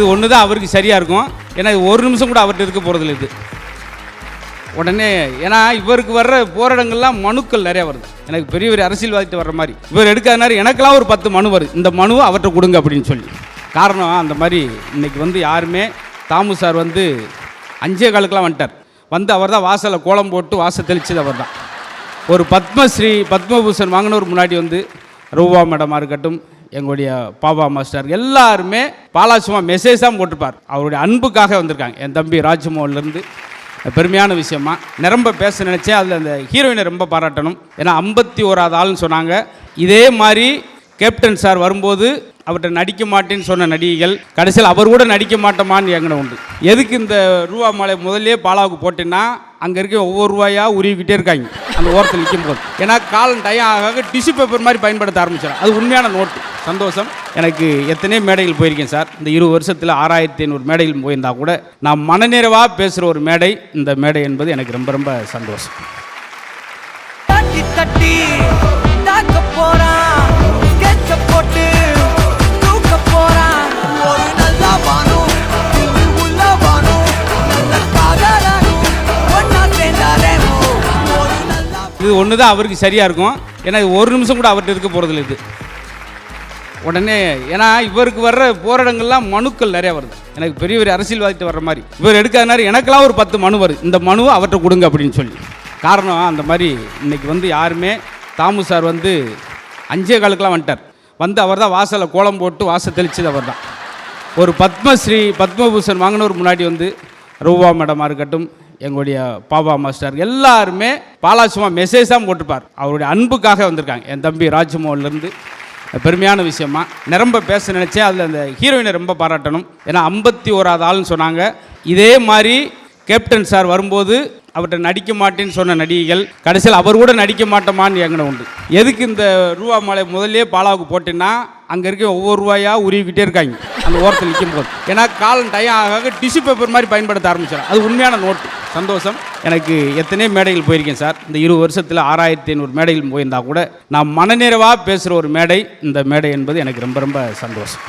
இது ஒன்று தான் அவருக்கு சரியாக இருக்கும். ஏன்னா ஒரு நிமிஷம் கூட அவர்கிட்ட இருக்க போகிறதில்ல இது உடனே. ஏன்னா இவருக்கு வர்ற போராட்டங்கள்லாம் மனுக்கள் நிறையா வருது. எனக்கு பெரிய பெரிய அரசியல்வாதிட்டு வர்ற மாதிரி இவர் எடுக்காதனாரு எனக்கெல்லாம் ஒரு 10 மனு வருது, இந்த மனுவை அவர்கிட்ட கொடுங்க அப்படின்னு சொல்லி. காரணம் அந்த மாதிரி இன்றைக்கி யாருமே தாமு சார் 5:15 வந்துட்டார். அவர் தான் வாசலில் கோலம் போட்டு வாசல் தெளிச்சது அவர் தான். ஒரு பத்மஸ்ரீ பத்மபூஷன் வாங்கினவர் முன்னாடி ரூபா மேடமாக இருக்கட்டும், எங்களுடைய பாபா மாஸ்டர் எல்லாருமே பாலாசுமா மெசேஜாக போட்டிருப்பார். அவருடைய அன்புக்காக வந்திருக்காங்க. என் தம்பி ராஜ்மோகன்லேருந்து பெருமையான விஷயமா நிரம்ப பேச நினச்சேன். அதில் அந்த ஹீரோயினை ரொம்ப பாராட்டணும். ஏன்னா 51வது ஆள்னு சொன்னாங்க. இதே மாதிரி கேப்டன் சார் வரும்போது அவர்கிட்ட நடிக்க மாட்டேன்னு சொன்ன நடிகைகள் கடைசியில் அவர் கூட நடிக்க மாட்டோமான்னு எங்கன உண்டு. எதுக்கு இந்த ரூபா மாலை முதல்லே பாலாவுக்கு போட்டேன்னா அங்கே இருக்க ஒவ்வொரு ரூபாயாக உருவிக்கிட்டே இருக்காங்க அந்த ஓரத்தில் நிற்கும் போது. ஏன்னா காலம் டயம் ஆக டிஷ்யூ பேப்பர் மாதிரி பயன்படுத்த ஆரம்பிச்சிடும். அது உண்மையான நோட்டு. சந்தோஷம். எனக்கு எத்தனையோ மேடைகள் போயிருக்கேன் சார். இந்த 20 வருஷத்தில் 6500 மேடைகள் போயிருந்தால் கூட நான் மனநிறைவாக பேசுகிற ஒரு மேடை இந்த மேடை என்பது எனக்கு ரொம்ப ரொம்ப சந்தோஷம். இது ஒன்று தான் அவருக்கு சரியாக இருக்கும். ஏன்னா ஒரு நிமிஷம் கூட அவர்கிட்ட இருக்க போகிறதில்ல இது உடனே. ஏன்னா இவருக்கு வர்ற போராட்டங்கள்லாம் மனுக்கள் நிறையா வருது. எனக்கு பெரிய பெரிய அரசியல்வாதிட்டு வர்ற மாதிரி இவர் எடுக்காதனாரு எனக்கெல்லாம் ஒரு 10 மனு வருது, இந்த மனுவை அவர்கிட்ட கொடுங்க அப்படின்னு சொல்லி. காரணம் அந்த மாதிரி இன்றைக்கி யாருமே தாமு சார் 5:15 வந்துட்டார். அவர் தான் வாசலில் கோலம் போட்டு வாசல் தெளிச்சது அவர் தான். ஒரு பத்மஸ்ரீ பத்மபூஷன் வாங்கினவர் முன்னாடி ரூபா மேடமாக இருக்கட்டும், எங்களுடைய பாபா மாஸ்டர் எல்லாருமே பாலாசுமா மெசேஜாக போட்டிருப்பார். அவருடைய அன்புக்காக வந்திருக்காங்க. என் தம்பி ராஜ்மோகன்லேருந்து பெருமையான விஷயமா நிரம்ப பேச நினச்சேன். அதில் அந்த ஹீரோயினை ரொம்ப பாராட்டணும். ஏன்னா 51வது ஆள்னு சொன்னாங்க. இதே மாதிரி கேப்டன் சார் வரும்போது அவர்கிட்ட நடிக்க மாட்டேன்னு சொன்ன நடிகைகள் கடைசியில் அவர் கூட நடிக்க மாட்டோமான்னு எங்கன உண்டு. எதுக்கு இந்த ரூபா மாலை முதல்லே பாலாவுக்கு போட்டேன்னா அங்கே இருக்க ஒவ்வொரு ரூபாயாக உருவிக்கிட்டே இருக்காங்க அந்த ஓரத்தில் நிற்கும் போது. ஏன்னா காலம் டயம் ஆக டிஷ்யூ பேப்பர் மாதிரி பயன்படுத்த ஆரம்பிச்சிடும். அது உண்மையான நோட்டு. சந்தோஷம். எனக்கு எத்தனையோ மேடைகள் போயிருக்கேன் சார். இந்த 20 வருஷத்தில் 6500 மேடைகள் போயிருந்தால் கூட நான் மனநிறைவாக பேசுகிற ஒரு மேடை இந்த மேடை என்பது எனக்கு ரொம்ப ரொம்ப சந்தோஷம்.